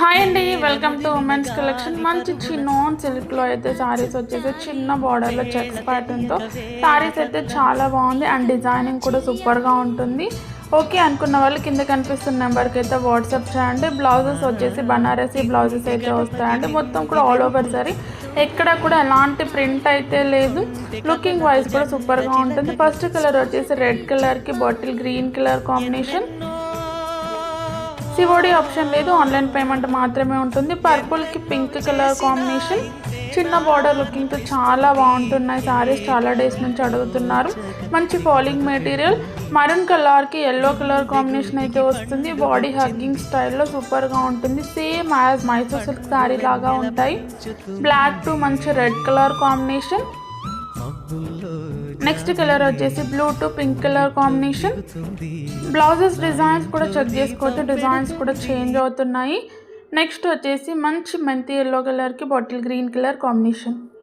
Hi అండి, welcome to women's collection. మంచి చిన్నోన్ సిల్క్లో అయితే సారీస్ వచ్చేసి చిన్న బార్డర్లో చెక్స్ ప్యాటర్న్తో సారీస్ అయితే చాలా బాగుంది అండ్ డిజైనింగ్ కూడా సూపర్గా ఉంటుంది. ఓకే అనుకున్న వాళ్ళు కింద కనిపిస్తున్న నెంబర్కి అయితే వాట్సాప్ చేయండి. బ్లౌజెస్ వచ్చేసి బనారసీ బ్లౌజెస్ అయితే వస్తాయండి. మొత్తం కూడా ఆల్ ఓవర్ సారీ, ఎక్కడ కూడా ఎలాంటి ప్రింట్ అయితే లేదు. లుకింగ్ వైజ్ కూడా సూపర్గా ఉంటుంది. ఫస్ట్ కలర్ వచ్చేసి రెడ్ కలర్కి bottle green colour combination. COD option లేదు, ఆన్లైన్ పేమెంట్ మాత్రమే ఉంటుంది. పర్పుల్కి పింక్ కలర్ కాంబినేషన్, చిన్న బార్డర్ లుకింగ్తో చాలా బాగుంటున్నాయి సారీస్. చాలా డేస్ నుంచి అడుగుతున్నారు. మంచి ఫాలింగ్ మెటీరియల్. మరూన్ కలర్కి ఎల్లో కలర్ కాంబినేషన్ అయితే వస్తుంది. బాడీ హగ్గింగ్ స్టైల్లో సూపర్గా ఉంటుంది. Same as Mysore silk sari లాగా ఉంటాయి. బ్లాక్ టు మంచి red colour combination. Next colour వచ్చేసి blue to pink colour combination. Blouses designs కూడా చెక్ చేసుకోవచ్చు, డిజైన్స్ కూడా చేంజ్ అవుతున్నాయి. నెక్స్ట్ వచ్చేసి మంచి మెంతి ఎల్లో కలర్కి బాటిల్ గ్రీన్ కలర్ కాంబినేషన్.